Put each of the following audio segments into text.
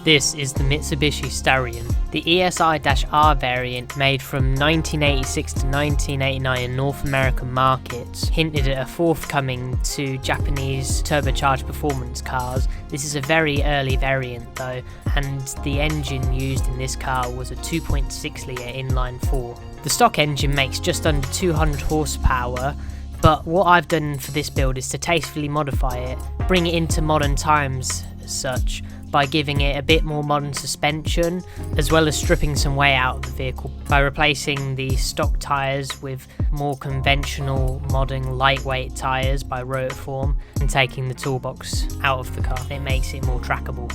This is the Mitsubishi Starion, the ESI-R variant made from 1986 to 1989 in North American markets, hinted at a forthcoming to Japanese turbocharged performance cars. This is a very early variant though, and the engine used in this car was a 2.6 litre inline-4. The stock engine makes just under 200 horsepower, but what I've done for this build is to tastefully modify it, bring it into modern times as such, by giving it a bit more modern suspension, as well as stripping some weight out of the vehicle by replacing the stock tyres with more conventional modern lightweight tyres by Rotorform and taking the toolbox out of the car. It makes it more trackable.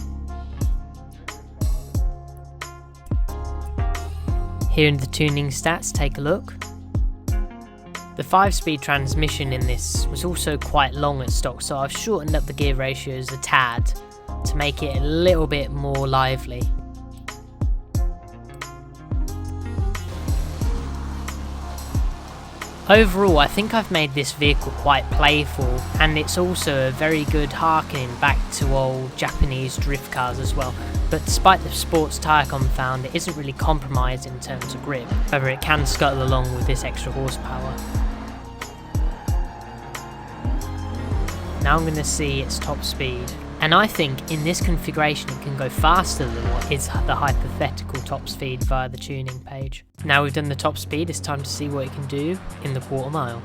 Here in the tuning stats, take a look. The 5-speed transmission in this was also quite long at stock, so I've shortened up the gear ratios a tad to make it a little bit more lively. Overall, I think I've made this vehicle quite playful, and it's also a very good harkening back to old Japanese drift cars as well. But despite the sports tyre confound, it isn't really compromised in terms of grip. However, it can scuttle along with this extra horsepower. Now I'm going to see its top speed. And I think in this configuration it can go faster than what is the hypothetical top speed via the tuning page. Now we've done the top speed, it's time to see what it can do in the quarter mile.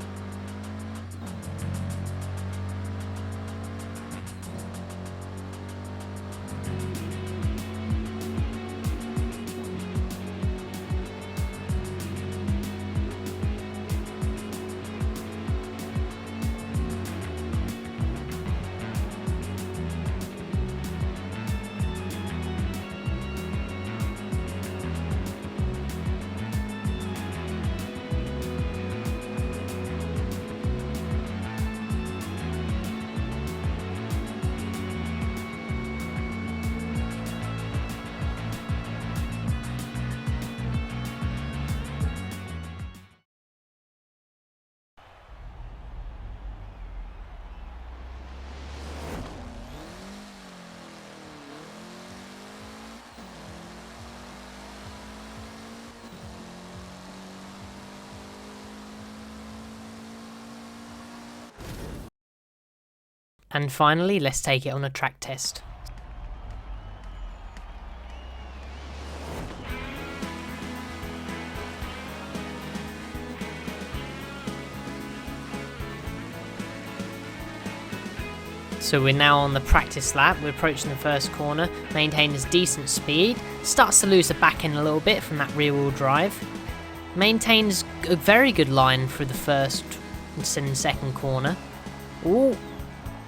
And finally, let's take it on a track test. So we're now on the practice lap, we're approaching the first corner, maintains decent speed, starts to lose the back end a little bit from that rear wheel drive, maintains a very good line through the first and second corner. Ooh.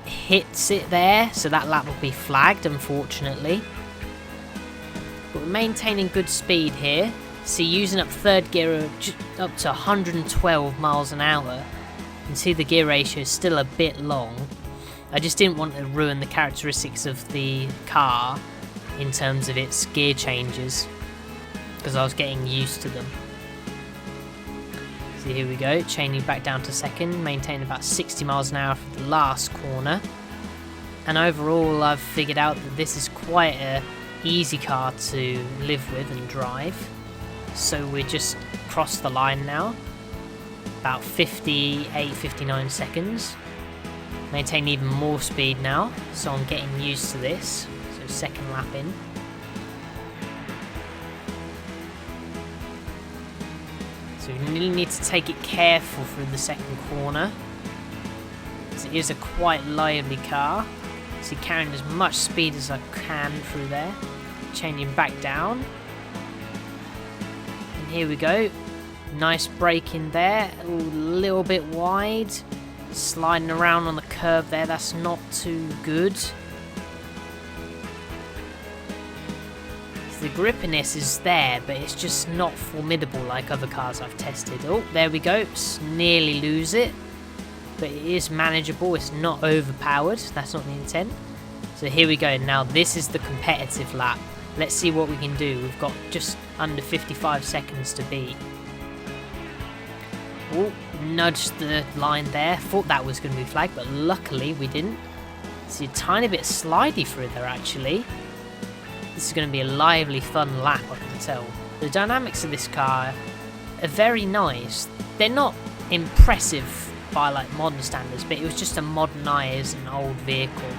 Hits it there, so that lap will be flagged unfortunately. But we're maintaining good speed here. See, using up third gear up to 112 miles an hour. You can see the gear ratio is still a bit long. I just didn't want to ruin the characteristics of the car in terms of its gear changes, because I was getting used to them. So here we go, chaining back down to second, maintain about 60 miles an hour for the last corner. And overall I've figured out that this is quite an easy car to live with and drive. So we just crossed the line now, about 58-59 seconds. Maintain even more speed now, so I'm getting used to this. So second lap in. So we really need to take it careful through the second corner, because it is a quite lively car. So carrying as much speed as I can through there, changing back down. And here we go, nice brake in there, a little bit wide, sliding around on the curve there, that's not too good. The grippiness is there, but it's just not formidable like other cars I've tested. Oh, there we go, nearly lose it, but it is manageable, it's not overpowered, that's not the intent. So here we go, now this is the competitive lap. Let's see what we can do. We've got just under 55 seconds to beat. Oh, nudged the line there, thought that was going to be flagged, but luckily we didn't. See, a tiny bit slidey through there actually. This is going to be a lively, fun lap, I can tell. The dynamics of this car are very nice. They're not impressive by like modern standards, but it was just to modernise an old vehicle.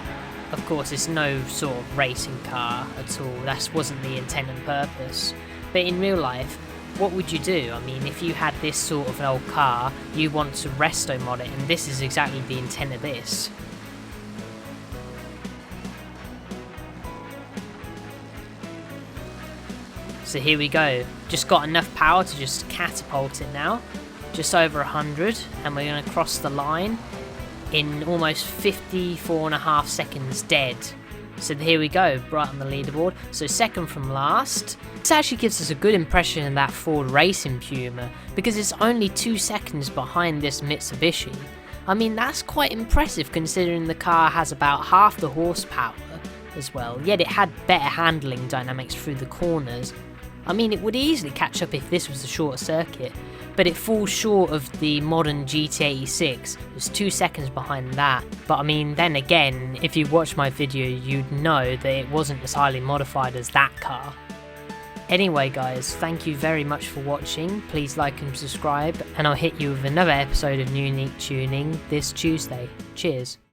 Of course, it's no sort of racing car at all. That wasn't the intent and purpose. But in real life, what would you do? I mean, if you had this sort of an old car, you want to RESTOMOD it, and this is exactly the intent of this. So here we go. Just got enough power to just catapult it now. Just over 100, and we're going to cross the line in almost 54.5 seconds dead. So here we go, right on the leaderboard. So second from last. This actually gives us a good impression of that Ford Racing Puma, because it's only 2 seconds behind this Mitsubishi. I mean, that's quite impressive considering the car has about half the horsepower as well, yet it had better handling dynamics through the corners. I mean, it would easily catch up if this was a shorter circuit, but it falls short of the modern GT86. It's 2 seconds behind that. But I mean, then again, if you watched my video, you'd know that it wasn't as highly modified as that car. Anyway guys, thank you very much for watching. Please like and subscribe, and I'll hit you with another episode of Unique Tuning this Tuesday. Cheers.